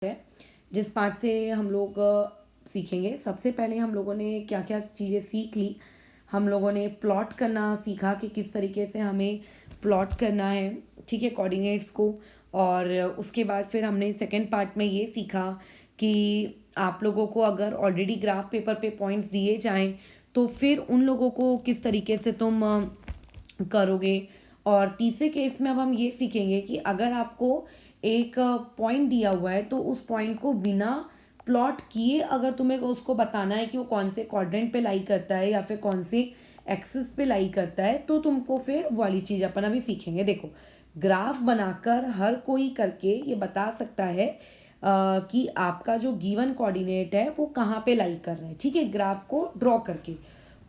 है जिस पार्ट से हम लोग सीखेंगे। सबसे पहले हम लोगों ने क्या क्या चीज़ें सीख ली। हम लोगों ने प्लॉट करना सीखा कि किस तरीके से हमें प्लॉट करना है, ठीक है, कोऑर्डिनेट्स को। और उसके बाद फिर हमने सेकंड पार्ट में ये सीखा कि आप लोगों को अगर ऑलरेडी ग्राफ पेपर पे पॉइंट्स दिए जाएं तो फिर उन लोगों को किस तरीके से तुम करोगे। और तीसरे केस में अब हम ये सीखेंगे कि अगर आपको एक पॉइंट दिया हुआ है तो उस पॉइंट को बिना प्लॉट किए अगर तुम्हें उसको बताना है कि वो कौन से क्वाड्रेंट पे लाई करता है या फिर कौन से एक्सिस पे लाई करता है, तो तुमको फिर वो वाली चीज़ अपन अभी सीखेंगे। देखो, ग्राफ बनाकर हर कोई करके ये बता सकता है कि आपका जो गिवन कोऑर्डिनेट है वो कहाँ पे लाई कर रहा है, ठीक है, ग्राफ को ड्रॉ करके।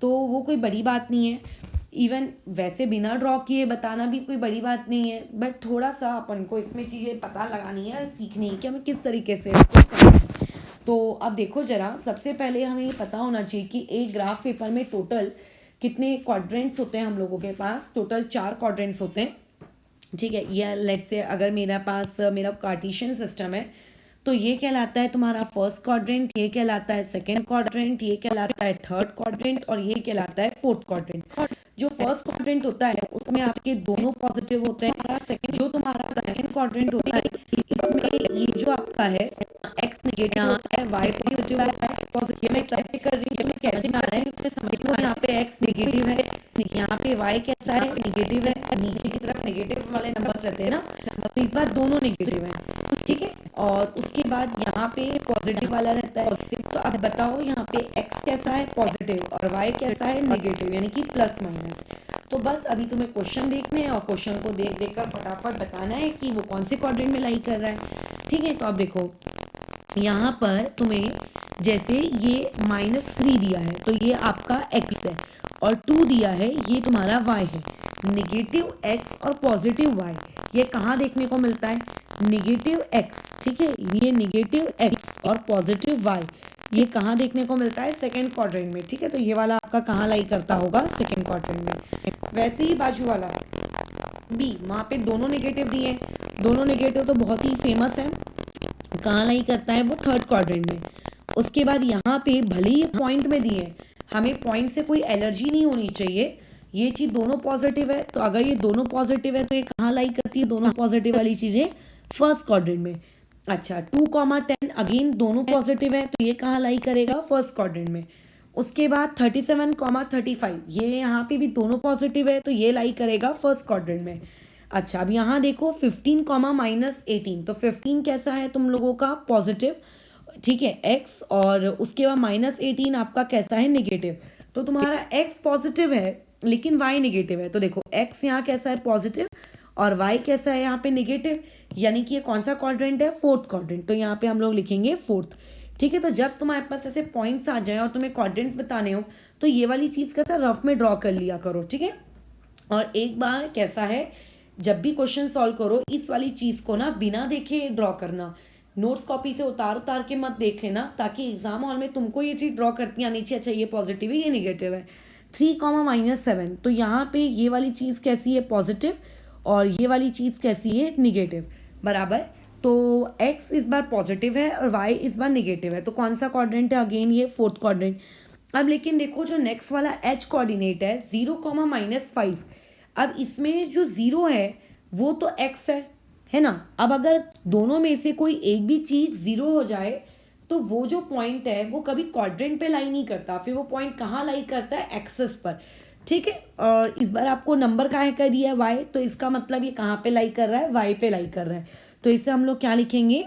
तो वो कोई बड़ी बात नहीं है। इवन वैसे बिना ड्रॉ किए बताना भी कोई बड़ी बात नहीं है, बट थोड़ा सा अपन को इसमें चीज़ें पता लगानी है, सीखनी है कि हमें किस तरीके से इसको करना है। तो अब देखो जरा, सबसे पहले हमें ये पता होना चाहिए कि एक ग्राफ पेपर में टोटल कितने क्वाड्रेंट्स होते हैं। हम लोगों के पास टोटल 4 क्वाड्रेंट्स होते हैं, ठीक है। या लेट से अगर मेरा पास मेरा कार्टेशियन सिस्टम है तो ये कहलाता है तुम्हारा फर्स्ट क्वाड्रेंट, ये कहलाता है सेकंड क्वाड्रेंट, ये कहलाता है थर्ड क्वाड्रेंट और ये कहलाता है फोर्थ क्वाड्रेंट। जो फर्स्ट क्वाड्रेंट होता है उसमें आपके दोनों पॉजिटिव होते हैं। जो तुम्हारा सेकंड क्वाड्रेंट होता है इसमें ये जो आपका है एक्स नेगेटिव होता है, वाई पॉजिटिव होता है। पॉजिटिव में कैसे कर रही हूँ, कैसे आ रहा है समझ में, यहाँ पे एक्स नेगेटिव है, यहाँ पे वाई कैसा है, नेगेटिव है। नीचे की तरफ नेगेटिव वाले नंबर्स रहते हैं ना, तो इस बार दोनों नेगेटिव है, ठीक है। और उसके बाद यहाँ पे पॉजिटिव वाला रहता है। तो अब बताओ यहाँ पे x कैसा है, पॉजिटिव, और y कैसा है, नेगेटिव, यानी कि प्लस माइनस। तो बस अभी तुम्हें क्वेश्चन देखने हैं और क्वेश्चन को देख देख कर फटाफट बताना है कि वो कौन से क्वाड्रेंट में लाई कर रहा है, ठीक है। तो अब देखो यहाँ पर तुम्हें जैसे ये -3 दिया है तो ये आपका x है, और 2 दिया है ये तुम्हारा y है। नेगेटिव x और पॉजिटिव y ये कहाँ देखने को मिलता है, नेगेटिव x, ठीक है, ये नेगेटिव x और पॉजिटिव y ये कहाँ देखने को मिलता है, सेकंड क्वाड्रेंट में, ठीक है। तो ये वाला आपका कहाँ लाई करता होगा, सेकंड क्वाड्रेंट में। वैसे ही बाजू वाला b, वहाँ पे दोनों नेगेटिव दिए हैं, दोनों नेगेटिव तो बहुत ही फेमस है, कहाँ लाई करता है वो थर्ड क्वाड्रेंट में। उसके बाद यहाँ पे भले ही पॉइंट में दिए हैं, हमें पॉइंट से कोई एलर्जी नहीं होनी चाहिए। ये चीज़ दोनों पॉजिटिव है, तो अगर ये दोनों पॉजिटिव है तो ये कहाँ लाई करती है, दोनों पॉजिटिव वाली चीज़ें फर्स्ट क्वाड्रेंट में। अच्छा, 2, 10 अगेन दोनों पॉजिटिव है तो ये कहाँ लाई करेगा, फर्स्ट क्वाड्रेंट में। उसके बाद 37, 35 ये यहाँ पे भी दोनों पॉजिटिव है तो ये लाई करेगा फर्स्ट क्वाड्रेंट में। अच्छा, अब यहाँ देखो 15, -18, तो 15 कैसा है तुम लोगों का, पॉजिटिव, ठीक है, x, और उसके बाद -18 आपका कैसा है, नेगेटिव। तो तुम्हारा x पॉजिटिव है लेकिन y नेगेटिव है। तो देखो x यहाँ कैसा है, पॉजिटिव, और y कैसा है यहाँ पे, नेगेटिव, यानी कि ये कौन सा क्वाड्रेंट है, फोर्थ क्वाड्रेंट। तो यहाँ पे हम लोग लिखेंगे फोर्थ, ठीक है। तो जब तुम्हारे पास ऐसे पॉइंट्स आ जाए और तुम्हें क्वाड्रेंट्स बताने हो तो ये वाली चीज़ कैसा रफ में ड्रॉ कर लिया करो, ठीक है। और एक बार कैसा है, जब भी क्वेश्चन सॉल्व करो इस वाली चीज़ को ना बिना देखे ड्रॉ करना, नोट्स कॉपी से उतार उतार के मत देख लेना, ताकि एग्जाम हॉल में तुमको ये चीज़ ड्रॉ करती आनी चाहिए, अच्छा ये पॉजिटिव है ये नेगेटिव है। 3, -7, तो यहाँ पे ये वाली चीज़ कैसी है, पॉजिटिव, और ये वाली चीज़ कैसी है, निगेटिव, बराबर। तो x इस बार पॉजिटिव है और y इस बार निगेटिव है, तो कौन सा क्वाड्रेंट है, अगेन ये फोर्थ क्वाड्रेंट। अब लेकिन देखो जो नेक्स्ट वाला h कोऑर्डिनेट है 0, -5, अब इसमें जो 0 है वो तो x है ना। अब अगर दोनों में से कोई एक भी चीज़ 0 हो जाए तो वो जो पॉइंट है वो कभी क्वाड्रेंट पे लाई नहीं करता, फिर वो पॉइंट कहाँ लाई करता है, एक्सेस पर, ठीक है। और इस बार आपको नंबर काहे का दिया है, y, तो इसका मतलब ये कहाँ पे लाई कर रहा है, y पे लाई कर रहा है। तो इसे हम लोग क्या लिखेंगे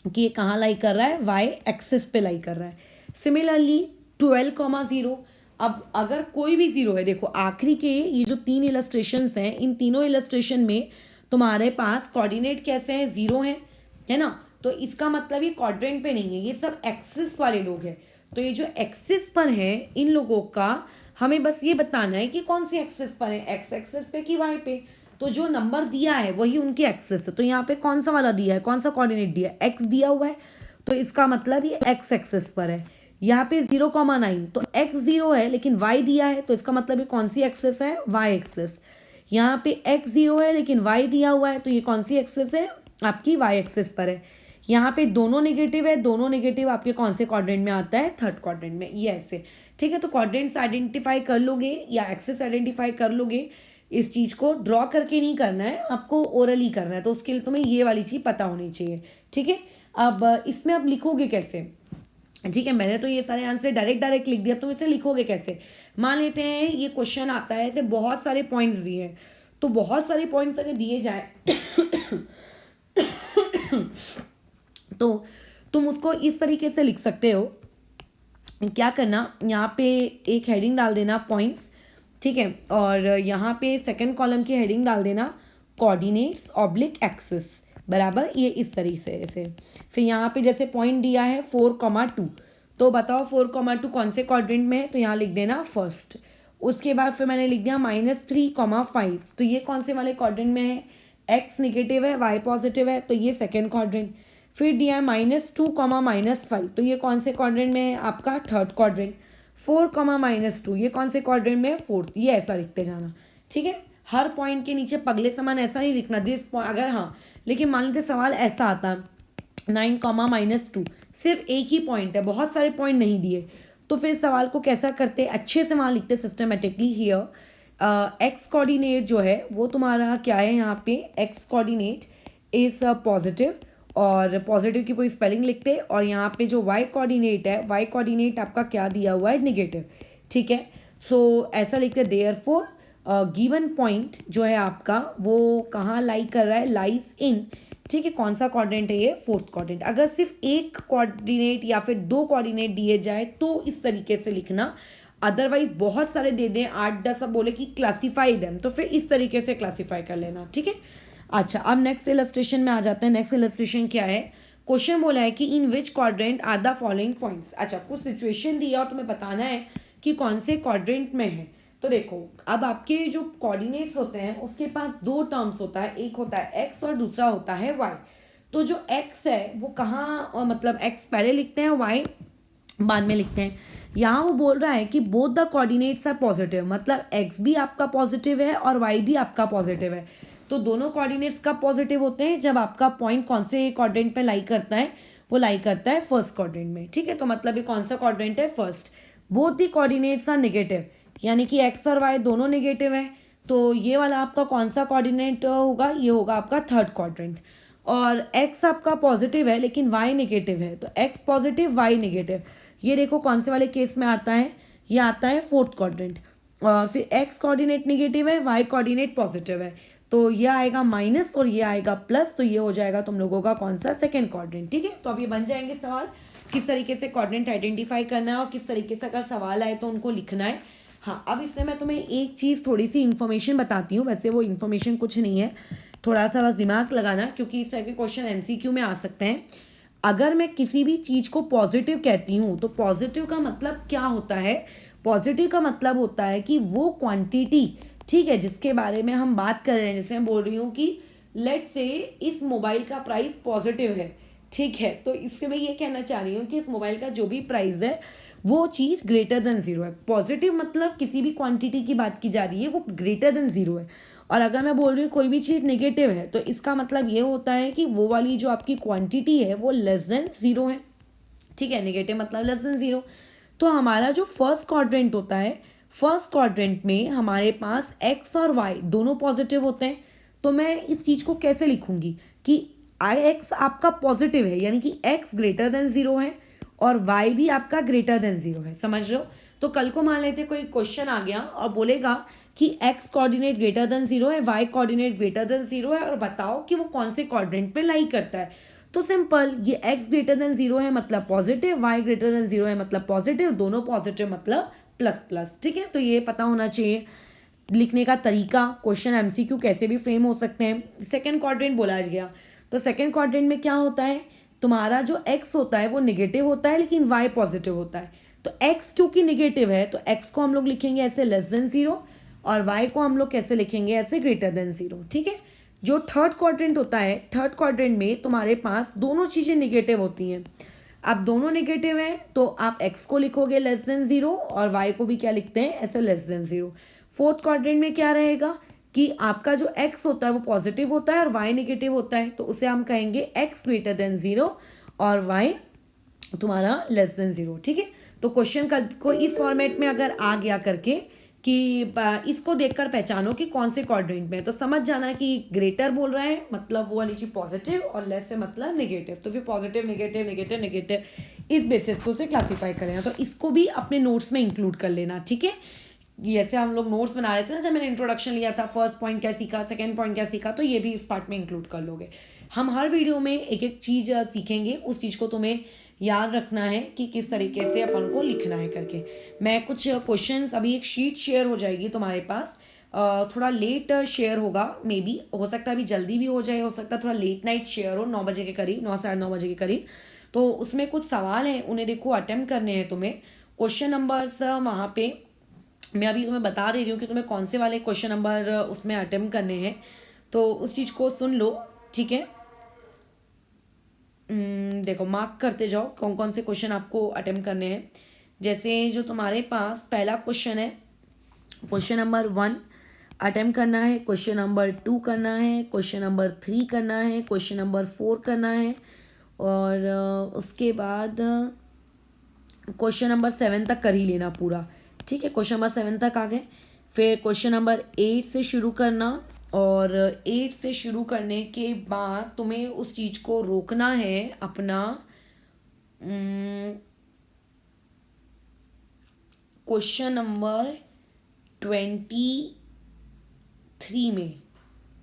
कि ये कहाँ लाई कर रहा है, y एक्सेस पे लाई कर रहा है। सिमिलरली 12, 0, अब अगर कोई भी 0 है, देखो आखिरी के ये जो 3 इलस्ट्रेशंस हैं, इन तीनों इलस्ट्रेशन में तुम्हारे पास कोऑर्डिनेट कैसे हैं, 0 है ना। तो इसका मतलब ये क्वाड्रेंट पे नहीं है, ये सब एक्सिस वाले लोग हैं। तो ये जो एक्सिस पर है इन लोगों का हमें बस ये बताना है कि कौन सी एक्सिस पर है, एक्स एक्सिस पे कि वाई पे। तो जो नंबर दिया है वही उनकी एक्सिस है। तो यहाँ पे कौन सा वाला दिया है, कौन सा कोऑर्डिनेट दिया है, एक्स दिया हुआ है, तो इसका मतलब ये एक्स एक्सिस पर है। यहाँ पे 0, 9, तो x 0 है लेकिन y दिया है, तो इसका मतलब ये कौन सी एक्सिस है, y एक्सिस। यहाँ पे x 0 है लेकिन y दिया हुआ है, तो ये कौन सी एक्सिस है, आपकी y एक्सिस पर है। यहाँ पे दोनों नेगेटिव है, दोनों नेगेटिव आपके कौन से क्वाड्रेंट में आता है, थर्ड क्वाड्रेंट में, ये ऐसे, ठीक है। तो क्वाड्रेंट्स आइडेंटिफाई कर लोगे या एक्सेस आइडेंटिफाई कर लोगे, इस चीज़ को ड्रॉ करके नहीं करना है, आपको ओरली करना है, तो उसके लिए तुम्हें ये वाली चीज़ पता होनी चाहिए, ठीक है। अब इसमें आप लिखोगे कैसे, ठीक है, मैंने तो ये सारे आंसर डायरेक्ट लिख दिया, तुम इसे लिखोगे कैसे। मान लेते हैं ये क्वेश्चन आता है, ऐसे बहुत सारे पॉइंट्स दिए हैं, तो बहुत सारे पॉइंट्स अगर दिए जाए तो तुम उसको इस तरीके से लिख सकते हो, क्या करना, यहाँ पे एक हेडिंग डाल देना पॉइंट्स, ठीक है, और यहाँ पे सेकंड कॉलम की हेडिंग डाल देना कोऑर्डिनेट्स ऑब्लिक एक्सिस, बराबर, ये इस तरीके से। फिर यहाँ पे जैसे पॉइंट दिया है 4,2, तो बताओ 4,2 कौन से क्वाड्रेंट में है, तो यहाँ लिख देना फर्स्ट। उसके बाद फिर मैंने लिख दिया -3,5, तो ये कौन से वाले क्वाड्रेंट में है, एक्स निगेटिव है, वाई पॉजिटिव है, तो ये सेकेंड क्वाड्रेंट। फिर दिया है -2, -5, तो ये कौन से क्वाड्रेंट में है, आपका थर्ड क्वाड्रेंट। 4, -2, ये कौन से क्वाड्रेंट में है, फोर्थ। ये ऐसा लिखते जाना, ठीक है। हर पॉइंट के नीचे पगले समान ऐसा नहीं लिखना दिस पॉइंट, अगर हाँ, लेकिन मान लेते सवाल ऐसा आता 9, -2, सिर्फ एक ही पॉइंट है, बहुत सारे पॉइंट नहीं दिए, तो फिर सवाल को कैसा करते, अच्छे से वहाँ लिखते सिस्टमेटिकली। हियर एक्स कोऑर्डिनेट जो है वो तुम्हारा क्या है, यहाँ पे एक्स कोऑर्डिनेट इज पॉजिटिव, और पॉजिटिव की पूरी स्पेलिंग लिखते, और यहाँ पे जो वाई कोऑर्डिनेट है, वाई कोऑर्डिनेट आपका क्या दिया हुआ है, निगेटिव, ठीक है। सो ऐसा लिखते, देयरफॉर गिवन पॉइंट जो है आपका वो कहाँ लाई कर रहा है, लाइज इन, ठीक है, कौन सा क्वाड्रेंट है ये, फोर्थ क्वाड्रेंट। अगर सिर्फ एक कोऑर्डिनेट या फिर दो कोऑर्डिनेट दिए जाए तो इस तरीके से लिखना, अदरवाइज बहुत सारे दे दें 8-10, अब बोले कि क्लासीफाई देम, तो फिर इस तरीके से क्लासीफाई कर लेना, ठीक है। अच्छा, अब नेक्स्ट इलस्ट्रेशन में आ जाते हैं। नेक्स्ट इलस्ट्रेशन क्या है, क्वेश्चन बोला है कि in which quadrant are the following points. अच्छा, कुछ सिचुएशन दिया और तुम्हें बताना है कि कौन से क्वाड्रेंट में है। तो देखो, अब आपके जो कोऑर्डिनेट्स होते हैं उसके पास दो टर्म्स होता है, एक होता है एक्स और दूसरा होता है वाई। तो जो एक्स है वो कहाँ, मतलब एक्स पहले लिखते हैं, वाई बाद में लिखते हैं। यहाँ वो बोल रहा है कि both the coordinates are positive, मतलब एक्स भी आपका पॉजिटिव है और वाई भी आपका पॉजिटिव है। तो दोनों कोऑर्डिनेट्स कब पॉजिटिव होते हैं, जब आपका पॉइंट कौन से क्वाड्रेंट पे लाई करता है, वो लाई करता है फर्स्ट क्वाड्रेंट में, ठीक है। तो मतलब ये कौन सा क्वाड्रेंट है, first. Both the coordinates are negative, यानी कि एक्स और वाई दोनों नेगेटिव है, तो ये वाला आपका कौन सा कोऑर्डिनेट होगा, ये होगा आपका थर्ड क्वाड्रेंट। और एक्स आपका पॉजिटिव है लेकिन वाई नेगेटिव है, तो एक्स पॉजिटिव वाई नेगेटिव, ये देखो कौन से वाले केस में आता है, ये आता है फोर्थ क्वाड्रेंट। और फिर एक्स कोऑर्डिनेट नेगेटिव है, वाई कोऑर्डिनेट पॉजिटिव है, तो ये आएगा माइनस और ये आएगा प्लस, तो ये हो जाएगा तुम लोगों का कौन सा, सेकेंड क्वाड्रेंट, ठीक है। तो अब ये बन जाएंगे सवाल, किस तरीके से क्वाड्रेंट आइडेंटिफाई करना है और किस तरीके से अगर सवाल आए तो उनको लिखना है। हाँ, अब इसमें मैं तुम्हें एक चीज़ थोड़ी सी इन्फॉर्मेशन बताती हूँ, वैसे वो इन्फॉर्मेशन कुछ नहीं है, थोड़ा सा बस दिमाग लगाना, क्योंकि इस टाइप के क्वेश्चन एमसीक्यू में आ सकते हैं। अगर मैं किसी भी चीज़ को पॉजिटिव कहती हूँ तो पॉजिटिव का मतलब क्या होता है, पॉजिटिव का मतलब होता है कि वो क्वांटिटी, ठीक है, जिसके बारे में हम बात कर रहे हैं, जैसे मैं बोल रही हूँ कि लेट्स से इस मोबाइल का प्राइस पॉजिटिव है, ठीक है, तो इससे मैं ये कहना चाह रही हूँ कि इस मोबाइल का जो भी प्राइस है वो चीज़ ग्रेटर देन ज़ीरो है। पॉजिटिव मतलब किसी भी क्वांटिटी की बात की जा रही है, वो ग्रेटर देन ज़ीरो है। और अगर मैं बोल रही हूँ कोई भी चीज़ नेगेटिव है, तो इसका मतलब ये होता है कि वो वाली जो आपकी क्वांटिटी है वो लेस देन ज़ीरो है, ठीक है, नेगेटिव मतलब लेस देन ज़ीरो। तो हमारा जो फर्स्ट क्वाड्रेंट होता है, फर्स्ट क्वाड्रेंट में हमारे पास एक्स और वाई दोनों पॉजिटिव होते हैं, तो मैं इस चीज़ को कैसे लिखूंगी कि आई एक्स आपका पॉजिटिव है, यानी कि एक्स ग्रेटर देन ज़ीरो है और वाई भी आपका ग्रेटर देन ज़ीरो है, समझ रहे हो। तो कल को मान लेते कोई क्वेश्चन आ गया और बोलेगा कि x coordinate greater than zero है, y coordinate greater than zero है, और बताओ कि वो कौन से क्वाड्रेंट पे लाई करता है। तो सिंपल, ये एक्स ग्रेटर देन ज़ीरो है मतलब positive, y greater than zero है मतलब पॉजिटिव, दोनों पॉजिटिव मतलब प्लस प्लस, ठीक है। तो ये पता होना चाहिए लिखने का तरीका, क्वेश्चन एमसीक्यू कैसे भी फ्रेम हो सकते हैं। सेकेंड क्वाड्रेंट बोला गया, तो सेकेंड क्वाड्रेंट में क्या होता है, तुम्हारा जो एक्स होता है वो निगेटिव होता है लेकिन वाई पॉजिटिव होता है। तो एक्स क्योंकि निगेटिव है तो एक्स को हम लोग लिखेंगे ऐसे लेस देन ज़ीरो, और वाई को हम लोग कैसे लिखेंगे ऐसे ग्रेटर देन ज़ीरो, ठीक है। जो थर्ड क्वाड्रेंट होता है, थर्ड क्वाड्रेंट में तुम्हारे पास दोनों चीज़ें निगेटिव होती हैं। अब दोनों नेगेटिव हैं तो आप एक्स को लिखोगे लेस देन ज़ीरो और वाई को भी क्या लिखते हैं ऐसे less than zero. Fourth quadrant में क्या रहेगा, कि आपका जो x होता है वो पॉजिटिव होता है और y नेगेटिव होता है, तो उसे हम कहेंगे x ग्रेटर देन 0 और y तुम्हारा लेस देन 0। ठीक है, तो क्वेश्चन को इस फॉर्मेट में अगर आ गया करके कि इसको देखकर पहचानो कि कौन से क्वाड्रेंट में है, तो समझ जाना कि ग्रेटर बोल रहा है मतलब वो वाली चीज पॉजिटिव और लेस है मतलब नेगेटिव, तो फिर पॉजिटिव नेगेटिव नेगेटिव नेगेटिव इस बेसिस को उसे क्लासीफाई करें। तो इसको भी अपने नोट्स में इंक्लूड कर लेना। ठीक है, जैसे हम लोग नोट्स बना रहे थे ना, जब मैंने इंट्रोडक्शन लिया था, फर्स्ट पॉइंट क्या सीखा, सेकंड पॉइंट क्या सीखा, तो ये भी इस पार्ट में इंक्लूड कर लोगे। हम हर वीडियो में एक एक चीज़ सीखेंगे, उस चीज़ को तुम्हें याद रखना है कि किस तरीके से अपन को लिखना है करके। मैं कुछ क्वेश्चंस, अभी एक शीट शेयर हो जाएगी तुम्हारे पास, थोड़ा लेट शेयर होगा, मे बी हो सकता है अभी जल्दी भी हो जाए, हो सकता है थोड़ा लेट नाइट शेयर हो, 9 बजे के करीब, 9 साढ़े 9 बजे के करीब। तो उसमें कुछ सवाल हैं, उन्हें देखो अटेम्प्ट करने हैं तुम्हें। क्वेश्चन नंबर्स वहाँ पे मैं अभी तुम्हें बता दे रही हूँ कि तुम्हें कौन से वाले क्वेश्चन नंबर उसमें अटेम्प्ट करने हैं, तो उस चीज़ को सुन लो। ठीक है, देखो मार्क करते जाओ कौन कौन से क्वेश्चन आपको अटेम्प्ट करने हैं। जैसे जो तुम्हारे पास पहला क्वेश्चन है, क्वेश्चन नंबर 1 अटेम्प्ट करना है, क्वेश्चन नंबर 2 करना है, क्वेश्चन नंबर 3 करना है, क्वेश्चन नंबर 4 करना है, और उसके बाद क्वेश्चन नंबर 7 तक कर ही लेना पूरा। ठीक है, क्वेश्चन नंबर 7 तक आ गए, फिर क्वेश्चन नंबर 8 से शुरू करना, और 8 से शुरू करने के बाद तुम्हें उस चीज़ को रोकना है अपना क्वेश्चन नंबर 23 में।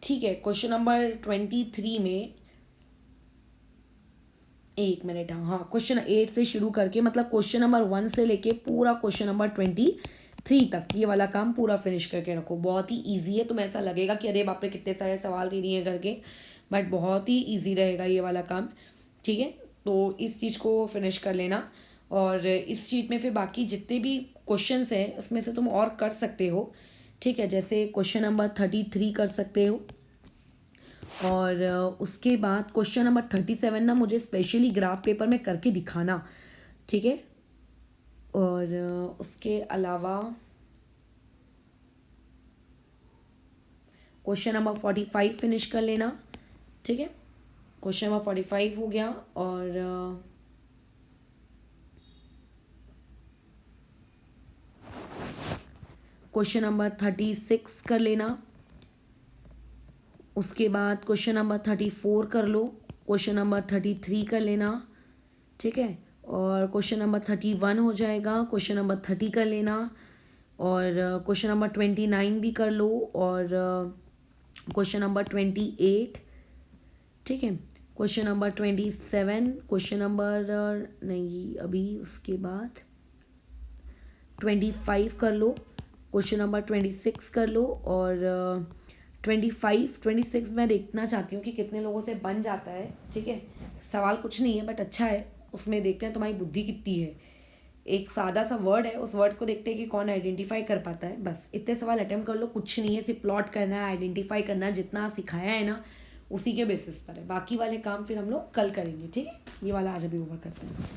ठीक है, क्वेश्चन नंबर 23 में, एक मिनट, हाँ, क्वेश्चन 8 से शुरू करके मतलब क्वेश्चन नंबर 1 से लेके पूरा क्वेश्चन नंबर 23 तक ये वाला काम पूरा फिनिश करके रखो। बहुत ही इजी है, तुम्हें ऐसा लगेगा कि अरे बाप रे कितने सारे सवाल दे दिए हैं करके, बट बहुत ही इजी रहेगा ये वाला काम। ठीक है, तो इस चीज़ को फिनिश कर लेना, और इस चीज़ में फिर बाकी जितने भी क्वेश्चंस हैं उसमें से तुम और कर सकते हो। ठीक है, जैसे क्वेश्चन नंबर 33 कर सकते हो, और उसके बाद क्वेश्चन नंबर 37 ना मुझे स्पेशली ग्राफ पेपर में करके दिखाना। ठीक है, और उसके अलावा क्वेश्चन नंबर 45 फिनिश कर लेना। ठीक है, क्वेश्चन नंबर 45 हो गया, और क्वेश्चन नंबर 36 कर लेना। उसके बाद क्वेश्चन नंबर 34 कर लो, क्वेश्चन नंबर 33 कर लेना। ठीक है, और क्वेश्चन नंबर 31 हो जाएगा, क्वेश्चन नंबर 30 कर लेना, और क्वेश्चन नंबर 29 भी कर लो, और क्वेश्चन नंबर 28। ठीक है, क्वेश्चन नंबर 27, क्वेश्चन नंबर नहीं, अभी उसके बाद 25 कर लो, क्वेश्चन नंबर 26 कर लो, और 26 मैं देखना चाहती हूँ कि कितने लोगों से बन जाता है। ठीक है, सवाल कुछ नहीं है बट अच्छा है, उसमें देखते हैं तुम्हारी बुद्धि कितनी है। एक सादा सा वर्ड है, उस वर्ड को देखते हैं कि कौन आइडेंटिफाई कर पाता है। बस इतने सवाल अटेम्प्ट कर लो, कुछ नहीं है, सिर्फ प्लॉट करना है, आइडेंटिफाई करना है, जितना सिखाया है ना उसी के बेसिस पर है। बाकी वाले काम फिर हम लोग कल करेंगे। ठीक है, ये वाला आज अभी ओवर करते हैं।